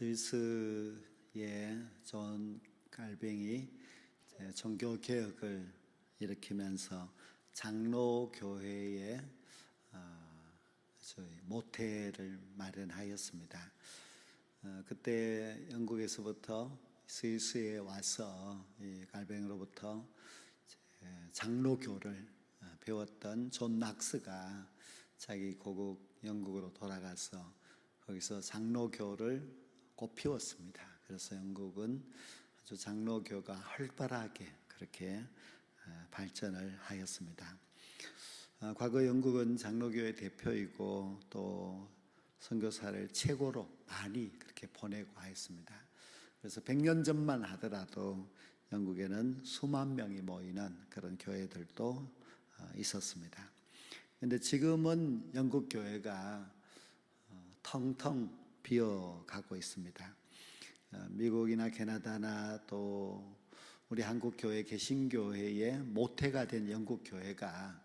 스위스의 존 갈뱅이 종교 개혁을 일으키면서 장로교회의 모태를 마련하였습니다. 그때 영국에서부터 스위스에 와서 이 갈뱅으로부터 장로교를 배웠던 존 낙스가 자기 고국 영국으로 돌아가서 거기서 장로교를 꽃피웠습니다. 그래서 영국은 아주 장로교가 활발하게 그렇게 발전을 하였습니다. 과거 영국은 장로교의 대표이고 또 선교사를 최고로 많이 그렇게 보내고 하였습니다. 그래서 100년 전만 하더라도 영국에는 수만 명이 모이는 그런 교회들도 있었습니다. 그런데 지금은 영국 교회가 텅텅 비어가고 있습니다. 미국이나 캐나다나 또 우리 한국 교회 개신교회의 모태가 된 영국 교회가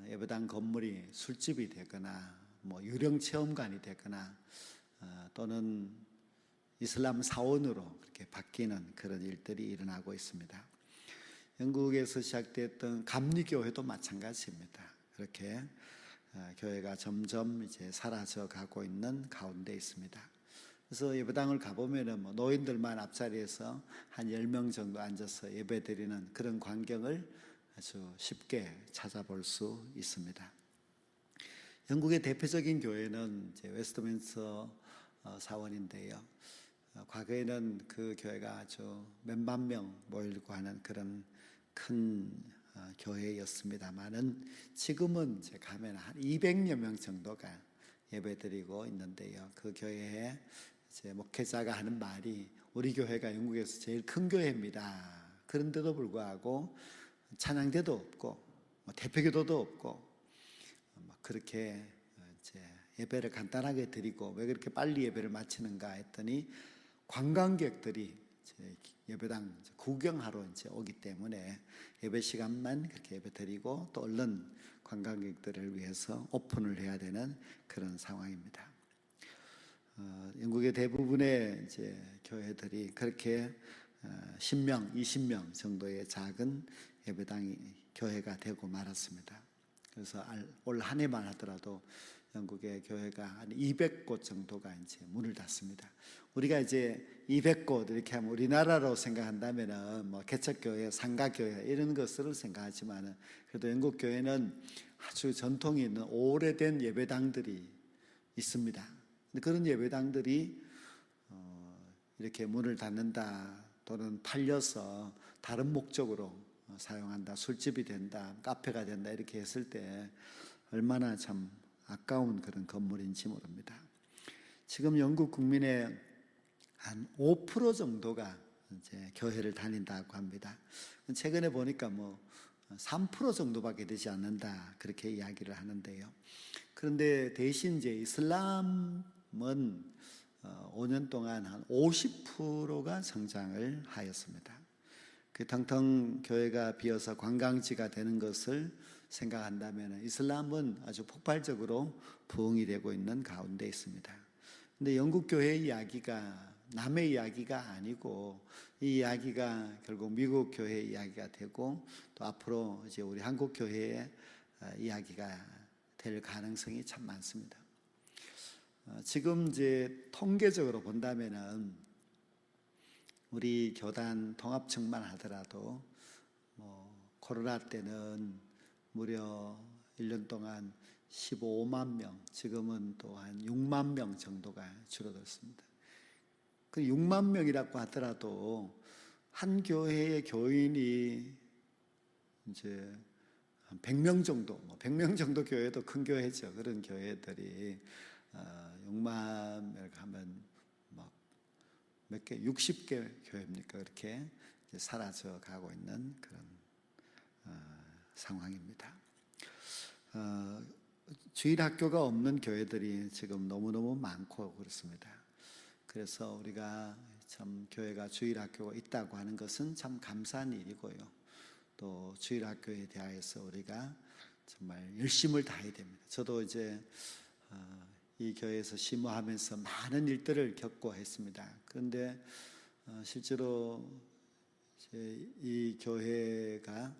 예배당 건물이 술집이 되거나 유령 체험관이 되거나 또는 이슬람 사원으로 그렇게 바뀌는 그런 일들이 일어나고 있습니다. 영국에서 시작됐던 감리교회도 마찬가지입니다. 그렇게 교회가 점점 이제 사라져 가고 있는 가운데 있습니다. 그래서 예배당을 가보면은 노인들만 앞자리에서 한 10명 정도 앉아서 예배드리는 그런 광경을 아주 쉽게 찾아볼 수 있습니다. 영국의 대표적인 교회는 이제 웨스트민스터 사원인데요. 과거에는 그 교회가 아주 몇만 명 모이고 하는 그런 큰 교회였습니다만은 지금은 이제 가면 한 200여 명 정도가 예배드리고 있는데요. 그 교회에 이제 목회자가 하는 말이 우리 교회가 영국에서 제일 큰 교회입니다. 그런데도 불구하고 찬양대도 없고 대표기도도 없고 그렇게 이제 예배를 간단하게 드리고 왜 그렇게 빨리 예배를 마치는가 했더니 관광객들이 예배당 구경하러 이제 오기 때문에 예배 시간만 그렇게 예배 드리고 또 얼른 관광객들을 위해서 오픈을 해야 되는 그런 상황입니다. 영국의 대부분의 이제 교회들이 그렇게 10명, 20명 정도의 작은 예배당이 교회가 되고 말았습니다. 그래서 올 한 해만 하더라도 영국의 교회가 한 200곳 정도가 이제 문을 닫습니다. 우리가 이제 200곳 이렇게 하면 우리나라로 생각한다면은 개척교회, 상가교회 이런 것을 생각하지만은 그래도 영국 교회는 아주 전통이 있는 오래된 예배당들이 있습니다. 근데 그런 예배당들이 이렇게 문을 닫는다 또는 팔려서 다른 목적으로 사용한다, 술집이 된다, 카페가 된다 이렇게 했을 때 얼마나 참 아까운 그런 건물인지 모릅니다. 지금 영국 국민의 한 5% 정도가 이제 교회를 다닌다고 합니다. 최근에 보니까 3% 정도밖에 되지 않는다 그렇게 이야기를 하는데요. 그런데 대신 이제 이슬람은 5년 동안 한 50%가 성장을 하였습니다. 그 텅텅 교회가 비어서 관광지가 되는 것을 생각한다면 이슬람은 아주 폭발적으로 부흥이 되고 있는 가운데 있습니다. 그런데 영국 교회의 이야기가 남의 이야기가 아니고 이 이야기가 결국 미국 교회의 이야기가 되고 또 앞으로 이제 우리 한국 교회의 이야기가 될 가능성이 참 많습니다. 지금 이제 통계적으로 본다면은 우리 교단 통합청만 하더라도 코로나 때는 무려 1년 동안 15만 명, 지금은 또 한 6만 명 정도가 줄어들었습니다. 그 6만 명이라고 하더라도 한 교회의 교인이 이제 한 100명 정도, 100명 정도 교회도 큰 교회죠. 그런 교회들이 6만 명 하면 몇 개, 60개 교회입니까? 그렇게 이제 사라져 가고 있는 그런 상황입니다. 주일 학교가 없는 교회들이 지금 너무너무 많고 그렇습니다. 그래서 우리가 참 교회가 주일 학교가 있다고 하는 것은 참 감사한 일이고요. 또 주일 학교에 대하여서 우리가 정말 열심을 다해야 됩니다. 저도 이제 이 교회에서 심호하면서 많은 일들을 겪고 했습니다. 그런데 실제로 이 교회가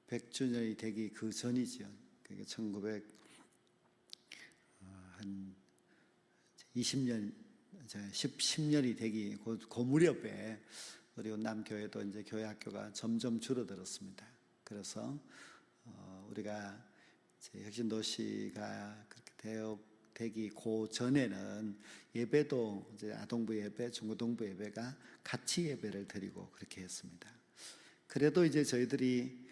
100주년이 되기 그 전이죠. 그게 20년, 10년이 되기 그 무렵에 우리 남교회도 이제 교회 학교가 점점 줄어들었습니다. 그래서 우리가 혁신도시가 그렇게 되기 그 전에는 예배도 이제 아동부 예배, 중고등부 예배가 같이 예배를 드리고 그렇게 했습니다. 그래도 이제 저희들이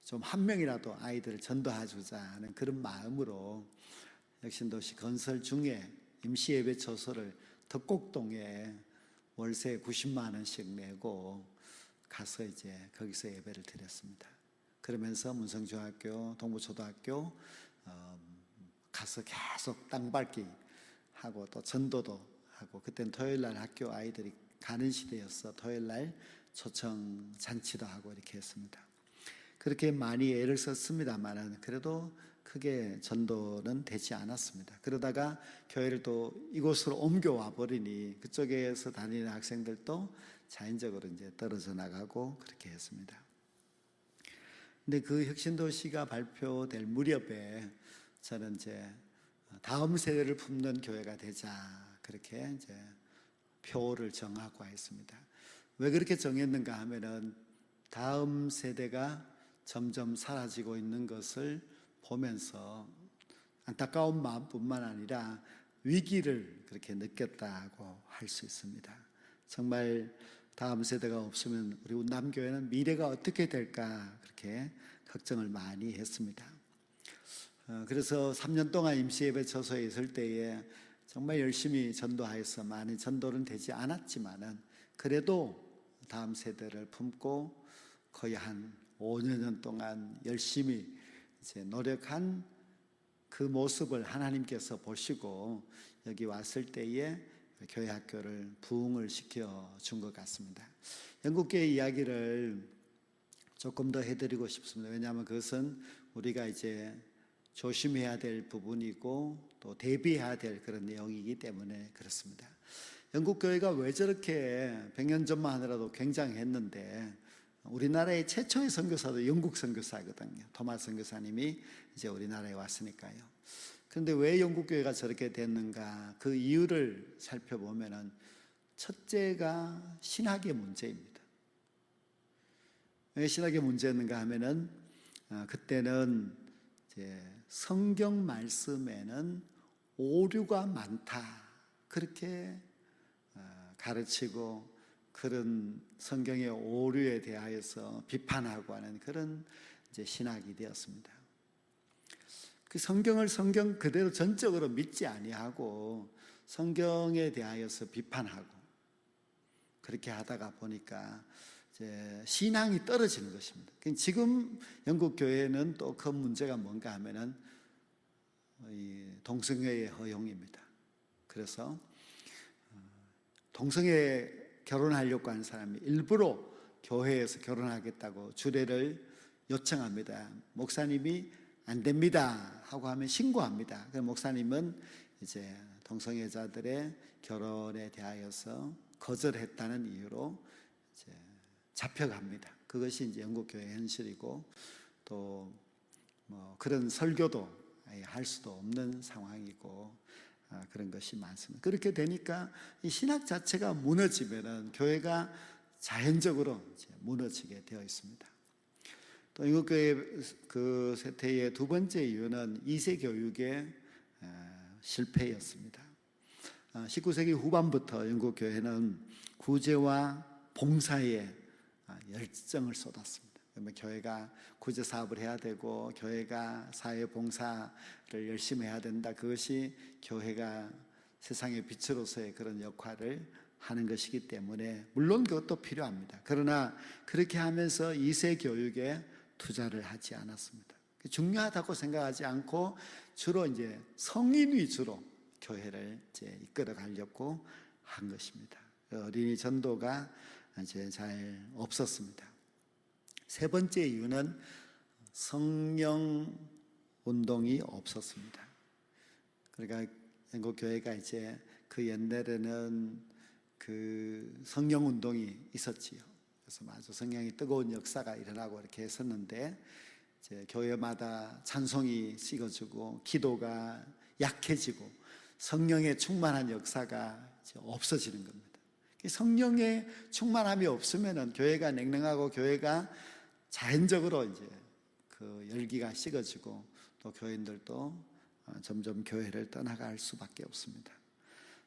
좀 한 명이라도 아이들을 전도해주자 하는 그런 마음으로 혁신도시 건설 중에 임시 예배 처소를 덕곡동에 월세 90만 원씩 내고 가서 이제 거기서 예배를 드렸습니다. 그러면서 문성중학교, 동부초등학교 가서 계속 땅밟기 하고 또 전도도 하고, 그때는 토요일날 학교 아이들이 가는 시대였어. 토요일날 초청 잔치도 하고 이렇게 했습니다. 그렇게 많이 애를 썼습니다만 그래도 크게 전도는 되지 않았습니다. 그러다가 교회를 또 이곳으로 옮겨와 버리니 그쪽에서 다니는 학생들도 자연적으로 이제 떨어져 나가고 그렇게 했습니다. 근데 그 혁신도시가 발표될 무렵에 저는 이제 다음 세대를 품는 교회가 되자 그렇게 이제 표를 정하고 했습니다. 왜 그렇게 정했는가 하면은 다음 세대가 점점 사라지고 있는 것을 보면서 안타까운 마음뿐만 아니라 위기를 그렇게 느꼈다고 할 수 있습니다. 정말 다음 세대가 없으면 우리 운남교회는 미래가 어떻게 될까 그렇게 걱정을 많이 했습니다. 그래서 3년 동안 임시예배 처소에 있을 때에 정말 열심히 전도하여서 많은 전도는 되지 않았지만은 그래도 다음 세대를 품고 거의 한 5년 동안 열심히 이제 노력한 그 모습을 하나님께서 보시고 여기 왔을 때에 교회 학교를 부흥을 시켜준 것 같습니다. 영국교회 이야기를 조금 더 해드리고 싶습니다. 왜냐하면 그것은 우리가 이제 조심해야 될 부분이고 또 대비해야 될 그런 내용이기 때문에 그렇습니다. 영국교회가 왜 저렇게 100년 전만 하더라도 굉장했는데 우리나라의 최초의 선교사도 영국 선교사거든요. 토마스 선교사님이 이제 우리나라에 왔으니까요. 그런데 왜 영국교회가 저렇게 됐는가? 그 이유를 살펴보면은 첫째가 신학의 문제입니다. 왜 신학의 문제였는가 하면은 그때는 이제 성경 말씀에는 오류가 많다 그렇게 가르치고 그런 성경의 오류에 대하여서 비판하고 하는 그런 이제 신학이 되었습니다. 그 성경을 성경 그대로 전적으로 믿지 아니하고 성경에 대하여서 비판하고 그렇게 하다가 보니까 이제 신앙이 떨어지는 것입니다. 지금 영국 교회는 또 그 문제가 뭔가 하면은 이 동성애의 허용입니다. 그래서 동성애 결혼하려고 하는 사람이 일부러 교회에서 결혼하겠다고 주례를 요청합니다. 목사님이 안 됩니다 하고 하면 신고합니다. 그럼 목사님은 이제 동성애자들의 결혼에 대하여서 거절했다는 이유로 이제 잡혀갑니다. 그것이 이제 영국 교회의 현실이고 또 뭐 그런 설교도 할 수도 없는 상황이고 그런 것이 많습니다. 그렇게 되니까 이 신학 자체가 무너지면은 교회가 자연적으로 이제 무너지게 되어 있습니다. 또 영국교회 그 쇠퇴의 두 번째 이유는 2세 교육의 실패였습니다. 19세기 후반부터 영국교회는 구제와 봉사에 열정을 쏟았습니다. 그러면 교회가 구제 사업을 해야 되고 교회가 사회 봉사를 열심히 해야 된다. 그것이 교회가 세상의 빛으로서의 그런 역할을 하는 것이기 때문에 물론 그것도 필요합니다. 그러나 그렇게 하면서 2세 교육에 투자를 하지 않았습니다. 중요하다고 생각하지 않고 주로 이제 성인 위주로 교회를 이제 이끌어 가려고 한 것입니다. 어린이 전도가 이제 잘 없었습니다. 세 번째 이유는 성령 운동이 없었습니다. 그러니까 영국 교회가 이제 그 옛날에는 그 성령 운동이 있었지요. 그래서 아주 성령이 뜨거운 역사가 일어나고 이렇게 했었는데, 이제 교회마다 찬송이 식어지고 기도가 약해지고 성령의 충만한 역사가 이제 없어지는 겁니다. 성령의 충만함이 없으면은 교회가 냉랭하고 교회가 자연적으로 이제 그 열기가 식어지고 또 교인들도 점점 교회를 떠나갈 수밖에 없습니다.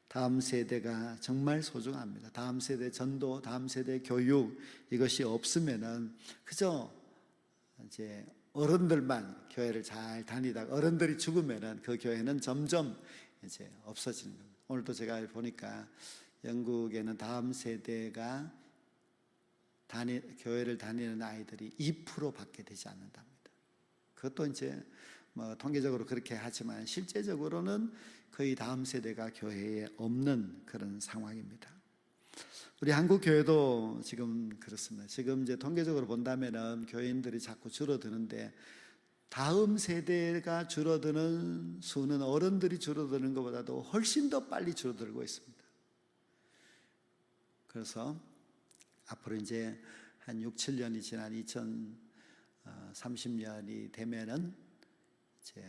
다음 세대가 정말 소중합니다. 다음 세대 전도, 다음 세대 교육, 이것이 없으면은 그저 이제 어른들만 교회를 잘 다니다가 어른들이 죽으면은 그 교회는 점점 이제 없어지는 겁니다. 오늘도 제가 보니까 영국에는 다음 세대가 교회를 다니는 아이들이 2%밖에 되지 않는답니다. 그것도 이제 뭐 통계적으로 그렇게 하지만 실제적으로는 거의 다음 세대가 교회에 없는 그런 상황입니다. 우리 한국 교회도 지금 그렇습니다. 지금 이제 통계적으로 본다면은 교인들이 자꾸 줄어드는데, 다음 세대가 줄어드는 수는 어른들이 줄어드는 것보다도 훨씬 더 빨리 줄어들고 있습니다. 그래서 앞으로 이제 한 6, 7년이 지난 2030년이 되면은 이제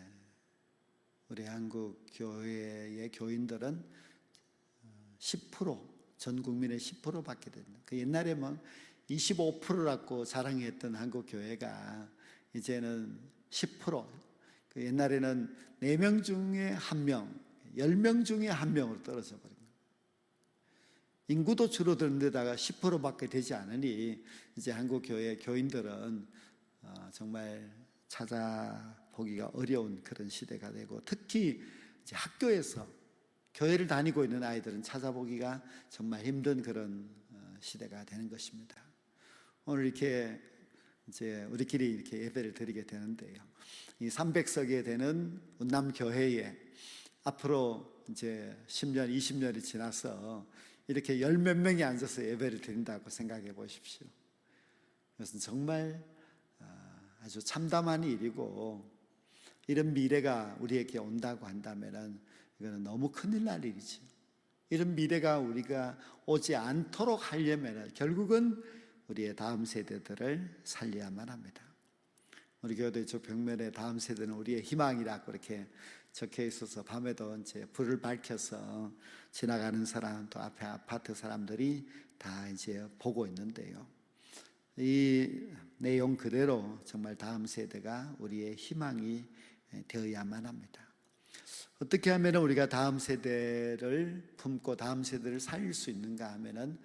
우리 한국 교회의 교인들은 10%, 전 국민의 10%밖에 됩니다. 그 옛날에 뭐 25%라고 자랑했던 한국 교회가 이제는 10%. 그 옛날에는 4명 중에 1명, 10명 중에 1명으로 떨어져 버린 거예요. 인구도 줄어드는 데다가 10%밖에 되지 않으니 이제 한국 교회 교인들은 정말 찾아보기가 어려운 그런 시대가 되고, 특히 이제 학교에서 교회를 다니고 있는 아이들은 찾아보기가 정말 힘든 그런 시대가 되는 것입니다. 오늘 이렇게 이제 우리끼리 이렇게 예배를 드리게 되는데요, 이 300석에 되는 운남교회에 앞으로 이제 10년, 20년이 지나서 이렇게 10몇 명이 앉아서 예배를 드린다고 생각해 보십시오. 그것은 정말 아주 참담한 일이고, 이런 미래가 우리에게 온다고 한다면 이거는 너무 큰일 날 일이죠. 이런 미래가 우리가 오지 않도록 하려면 결국은 우리의 다음 세대들을 살려야만 합니다. 우리 교회도 이쪽 벽면에 다음 세대는 우리의 희망이라고 이렇게 적혀 있어서 밤에도 이제 불을 밝혀서 지나가는 사람, 또 앞에 아파트 사람들이 다 이제 보고 있는데요, 이 내용 그대로 정말 다음 세대가 우리의 희망이 되어야만 합니다. 어떻게 하면 우리가 다음 세대를 품고 다음 세대를 살릴 수 있는가 하면은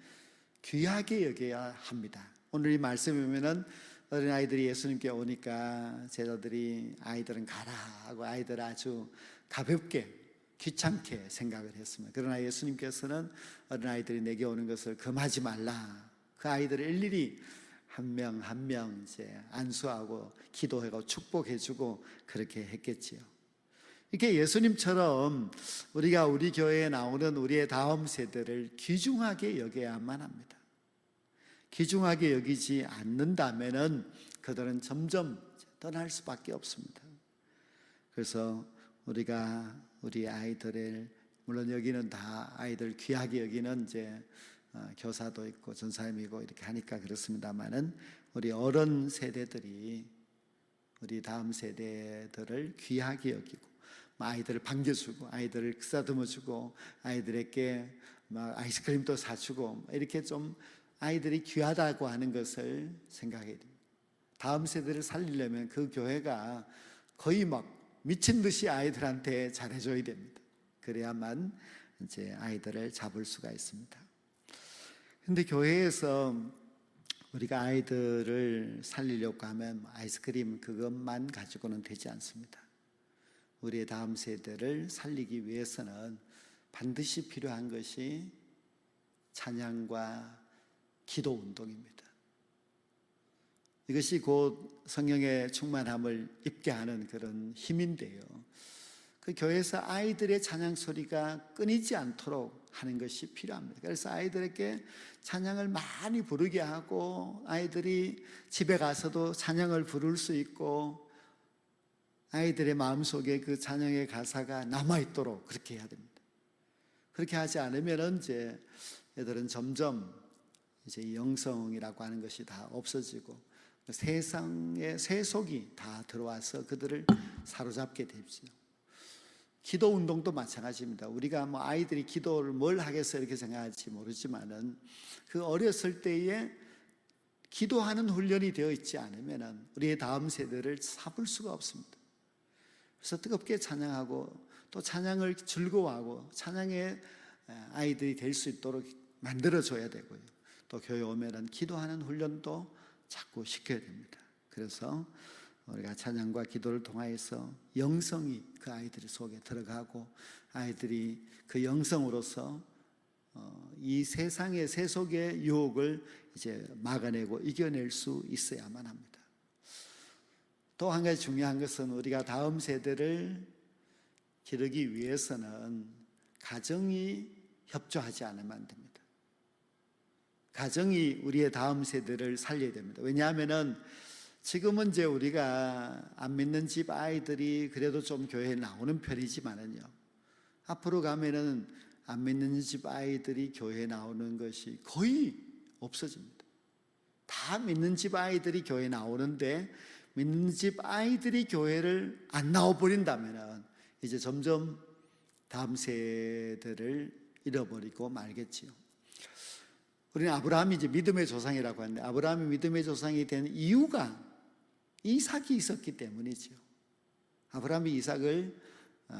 귀하게 여겨야 합니다. 오늘 이 말씀에 보면은 어린아이들이 예수님께 오니까 제자들이 아이들은 가라 하고 아이들 아주 가볍게 귀찮게 생각을 했습니다. 그러나 예수님께서는 어린아이들이 내게 오는 것을 금하지 말라, 그 아이들을 일일이 한 명 한 명 이제 안수하고 기도하고 축복해주고 그렇게 했겠지요. 이렇게 예수님처럼 우리가 우리 교회에 나오는 우리의 다음 세대를 귀중하게 여겨야만 합니다. 귀중하게 여기지 않는다면은 그들은 점점 떠날 수밖에 없습니다. 그래서 우리가 우리 아이들을, 물론 여기는 다 아이들 귀하게 여기는 이제 교사도 있고 전사님이고 이렇게 하니까 그렇습니다만은, 우리 어른 세대들이 우리 다음 세대들을 귀하게 여기고 아이들을 반겨주고 아이들을 쓰다듬어주고 아이들에게 막 아이스크림도 사주고 이렇게 좀 아이들이 귀하다고 하는 것을 생각해야 됩니다. 다음 세대를 살리려면 그 교회가 거의 막 미친 듯이 아이들한테 잘해줘야 됩니다. 그래야만 이제 아이들을 잡을 수가 있습니다. 근데 교회에서 우리가 아이들을 살리려고 하면 아이스크림 그것만 가지고는 되지 않습니다. 우리의 다음 세대를 살리기 위해서는 반드시 필요한 것이 찬양과 기도 운동입니다. 이것이 곧 성령의 충만함을 입게 하는 그런 힘인데요, 그 교회에서 아이들의 찬양 소리가 끊이지 않도록 하는 것이 필요합니다. 그래서 아이들에게 찬양을 많이 부르게 하고 아이들이 집에 가서도 찬양을 부를 수 있고, 아이들의 마음속에 그 찬양의 가사가 남아있도록 그렇게 해야 됩니다. 그렇게 하지 않으면 이제 애들은 점점 이제 영성이라고 하는 것이 다 없어지고 세상의 세속이 다 들어와서 그들을 사로잡게 되죠. 기도 운동도 마찬가지입니다. 우리가 뭐 아이들이 기도를 뭘 하겠어 이렇게 생각할지 모르지만은 그 어렸을 때에 기도하는 훈련이 되어 있지 않으면 우리의 다음 세대를 잡을 수가 없습니다. 그래서 뜨겁게 찬양하고 또 찬양을 즐거워하고 찬양의 아이들이 될 수 있도록 만들어줘야 되고요. 또 교회 오면은 기도하는 훈련도 자꾸 시켜야 됩니다. 그래서 우리가 찬양과 기도를 통하여서 영성이 그 아이들 속에 들어가고 아이들이 그 영성으로서 이 세상의 세속의 유혹을 이제 막아내고 이겨낼 수 있어야만 합니다. 또 한 가지 중요한 것은 우리가 다음 세대를 기르기 위해서는 가정이 협조하지 않으면 안 됩니다. 가정이 우리의 다음 세대를 살려야 됩니다. 왜냐하면은 지금은 이제 우리가 안 믿는 집 아이들이 그래도 좀 교회에 나오는 편이지만은요, 앞으로 가면은 안 믿는 집 아이들이 교회에 나오는 것이 거의 없어집니다. 다 믿는 집 아이들이 교회에 나오는데 믿는 집 아이들이 교회를 안 나와버린다면 이제 점점 다음 세대를 잃어버리고 말겠지요. 우리는 아브라함이 이제 믿음의 조상이라고 하는데 아브라함이 믿음의 조상이 된 이유가 이삭이 있었기 때문이죠. 아브라함이 이삭을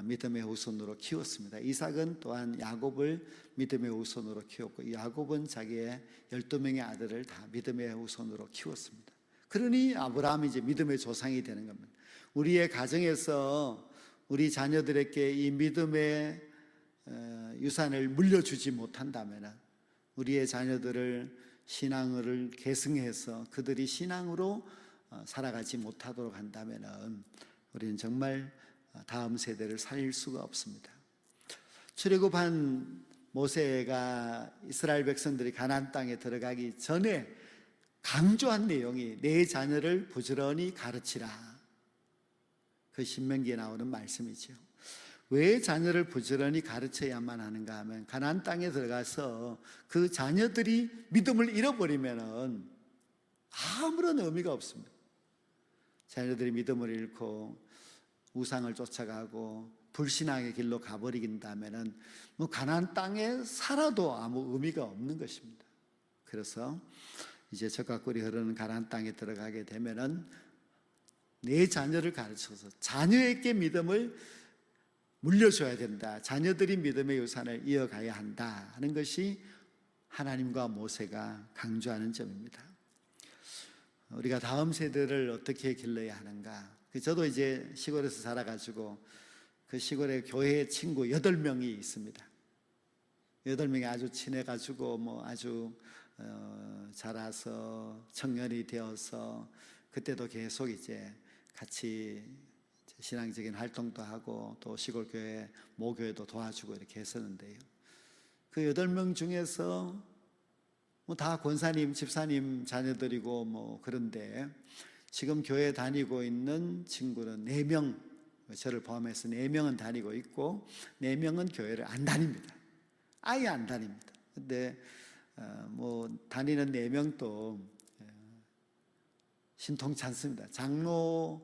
믿음의 후손으로 키웠습니다. 이삭은 또한 야곱을 믿음의 후손으로 키웠고 야곱은 자기의 12명의 아들을 다 믿음의 후손으로 키웠습니다. 그러니 아브라함이 이제 믿음의 조상이 되는 겁니다. 우리의 가정에서 우리 자녀들에게 이 믿음의 유산을 물려주지 못한다면 우리의 자녀들을 신앙을 계승해서 그들이 신앙으로 살아가지 못하도록 한다면 우리는 정말 다음 세대를 살릴 수가 없습니다. 출애굽한 모세가 이스라엘 백성들이 가나안 땅에 들어가기 전에 강조한 내용이 내 자녀를 부지런히 가르치라. 그 신명기에 나오는 말씀이죠. 왜 자녀를 부지런히 가르쳐야만 하는가 하면 가나안 땅에 들어가서 그 자녀들이 믿음을 잃어버리면 아무런 의미가 없습니다. 자녀들이 믿음을 잃고 우상을 쫓아가고 불신앙의 길로 가버린다면 뭐 가나안 땅에 살아도 아무 의미가 없는 것입니다. 그래서 이제 적과 꿀이 흐르는 가나안 땅에 들어가게 되면은 내 자녀를 가르쳐서 자녀에게 믿음을 물려줘야 된다. 자녀들이 믿음의 유산을 이어가야 한다 하는 것이 하나님과 모세가 강조하는 점입니다. 우리가 다음 세대를 어떻게 길러야 하는가? 저도 이제 시골에서 자라가지고 그 시골에 교회 친구 8명이 있습니다. 8명이 아주 친해가지고 뭐 아주 자라서 청년이 되어서 그때도 계속 이제 같이 신앙적인 활동도 하고 또 시골 교회 모교회도 도와주고 이렇게 했었는데요. 그 8명 중에서 뭐 다 권사님, 집사님 자녀들이고 뭐 그런데 지금 교회 다니고 있는 친구는 4명, 저를 포함해서 4명은 다니고 있고 4명은 교회를 안 다닙니다. 아예 안 다닙니다. 근데 뭐 다니는 4명도 신통치 않습니다. 장로도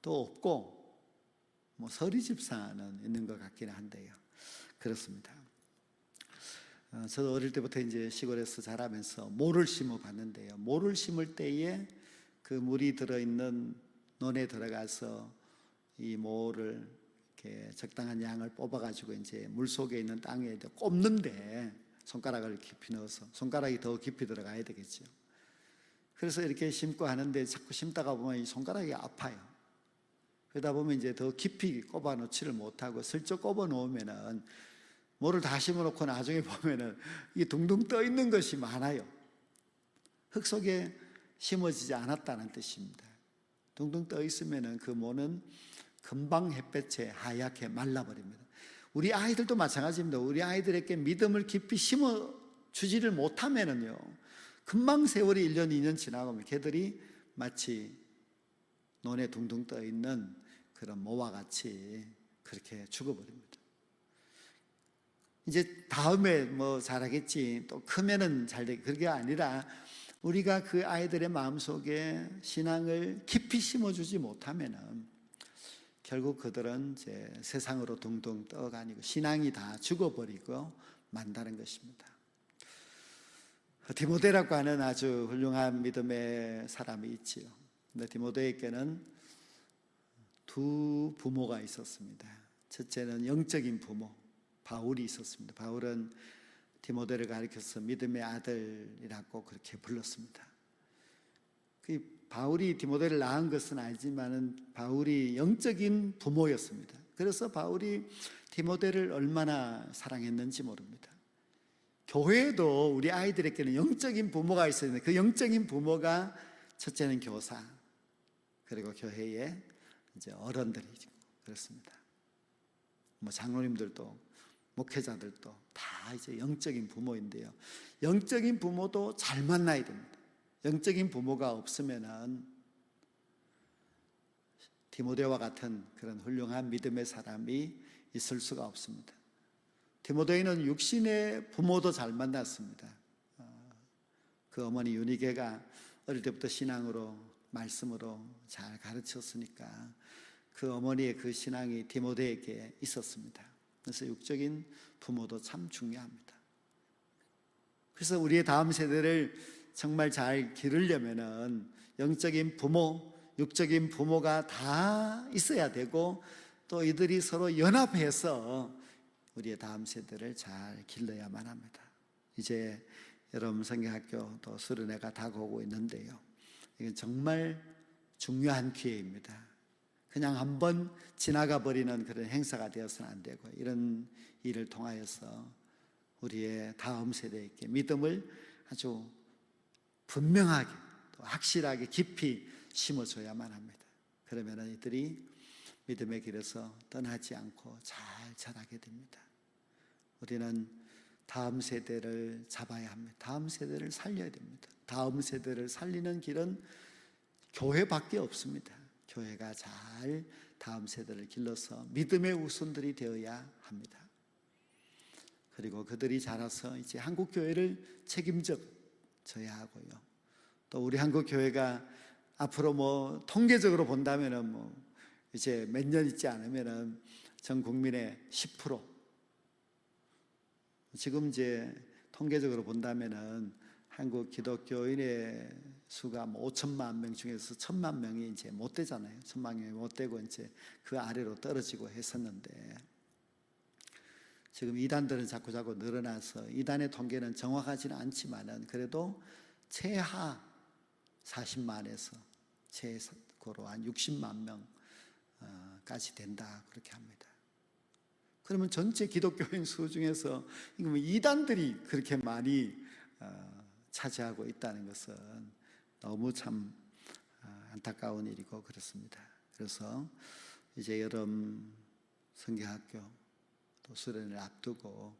없고 뭐 서리 집사는 있는 것 같기는 한데요. 그렇습니다. 저도 어릴 때부터 이제 시골에서 자라면서 모를 심어 봤는데요. 모를 심을 때에 그 물이 들어있는 논에 들어가서 이 모를 이렇게 적당한 양을 뽑아가지고 이제 물 속에 있는 땅에 꼽는데 손가락을 깊이 넣어서 손가락이 더 깊이 들어가야 되겠죠. 그래서 이렇게 심고 하는데 자꾸 심다가 보면 이 손가락이 아파요. 그러다 보면 이제 더 깊이 꼽아 놓지를 못하고 슬쩍 꼽아 놓으면은 모를 다 심어 놓고 나중에 보면은 이 둥둥 떠 있는 것이 많아요. 흙 속에 심어지지 않았다는 뜻입니다. 둥둥 떠 있으면은 그 모는 금방 햇볕에 하얗게 말라버립니다. 우리 아이들도 마찬가지입니다. 우리 아이들에게 믿음을 깊이 심어 주지를 못하면은요, 금방 세월이 1년, 2년 지나가면 걔들이 마치 논에 둥둥 떠 있는 그런 모와 같이 그렇게 죽어버립니다. 이제 다음에 뭐 잘하겠지, 또 크면은 잘 되겠지, 그게 아니라 우리가 그 아이들의 마음속에 신앙을 깊이 심어주지 못하면은 결국 그들은 이제 세상으로 둥둥 떠다니고 신앙이 다 죽어버리고 만다는 것입니다. 디모데라고 하는 아주 훌륭한 믿음의 사람이 있지요. 근데 디모데에게는 두 부모가 있었습니다. 첫째는 영적인 부모, 바울이 있었습니다. 바울은 디모데를 가리켜서 믿음의 아들이라고 그렇게 불렀습니다. 그 바울이 디모데를 낳은 것은 아니지만은 바울이 영적인 부모였습니다. 그래서 바울이 디모데를 얼마나 사랑했는지 모릅니다. 교회에도 우리 아이들에게는 영적인 부모가 있어야 되는데 그 영적인 부모가 첫째는 교사, 그리고 교회에 이제 어른들이 그렇습니다. 뭐 장로님들도 목회자들도 다 이제 영적인 부모인데요. 영적인 부모도 잘 만나야 됩니다. 영적인 부모가 없으면은 디모데와 같은 그런 훌륭한 믿음의 사람이 있을 수가 없습니다. 디모데는 육신의 부모도 잘 만났습니다. 그 어머니 유니게가 어릴 때부터 신앙으로 말씀으로 잘 가르쳤으니까 그 어머니의 그 신앙이 디모데에게 있었습니다. 그래서 육적인 부모도 참 중요합니다. 그래서 우리의 다음 세대를 정말 잘 기르려면은 영적인 부모, 육적인 부모가 다 있어야 되고 또 이들이 서로 연합해서 우리의 다음 세대를 잘 길러야만 합니다. 이제 여러분 성경학교 또 수련회가 다가오고 있는데요. 이건 정말 중요한 기회입니다. 그냥 한번 지나가 버리는 그런 행사가 되어서는 안 되고 이런 일을 통하여서 우리의 다음 세대에게 믿음을 아주 분명하게 또 확실하게 깊이 심어줘야만 합니다. 그러면 이들이 믿음의 길에서 떠나지 않고 잘 자라게 됩니다. 우리는 다음 세대를 잡아야 합니다. 다음 세대를 살려야 됩니다. 다음 세대를 살리는 길은 교회밖에 없습니다. 교회가 잘 다음 세대를 길러서 믿음의 우선들이 되어야 합니다. 그리고 그들이 자라서 이제 한국 교회를 책임져야 하고요. 또 우리 한국 교회가 앞으로 뭐 통계적으로 본다면은 뭐 이제 몇 년 있지 않으면은 전 국민의 10%. 지금 이제 통계적으로 본다면은 한국 기독교인의 수가 뭐 5천만 명 중에서 1,000만 명이 이제 못 되잖아요. 1,000만 명이 못 되고 이제 그 아래로 떨어지고 했었는데 지금 이단들은 자꾸 늘어나서 이단의 통계는 정확하지는 않지만은 그래도 최하 40만에서 최고로 한 60만 명까지 된다 그렇게 합니다. 그러면 전체 기독교인 수 중에서 이단들이 그렇게 많이 차지하고 있다는 것은 너무 참 안타까운 일이고 그렇습니다. 그래서 이제 여름 성경학교 또 수련을 앞두고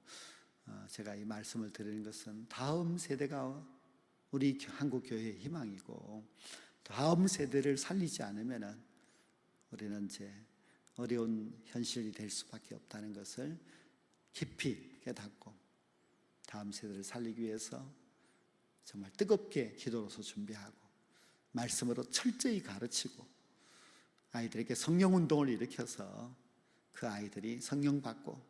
제가 이 말씀을 드리는 것은 다음 세대가 우리 한국 교회의 희망이고 다음 세대를 살리지 않으면 우리는 이제 어려운 현실이 될 수밖에 없다는 것을 깊이 깨닫고 다음 세대를 살리기 위해서 정말 뜨겁게 기도로서 준비하고 말씀으로 철저히 가르치고 아이들에게 성령운동을 일으켜서 그 아이들이 성령 받고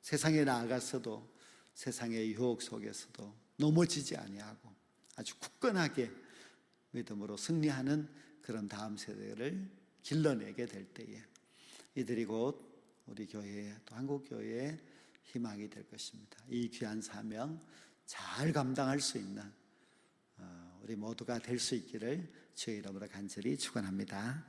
세상에 나아가서도 세상의 유혹 속에서도 넘어지지 아니하고 아주 굳건하게 믿음으로 승리하는 그런 다음 세대를 길러내게 될 때에 이들이 곧 우리 교회 또 한국 교회의 희망이 될 것입니다. 이 귀한 사명 잘 감당할 수 있는 우리 모두가 될 수 있기를 주의 이름으로 간절히 축원합니다.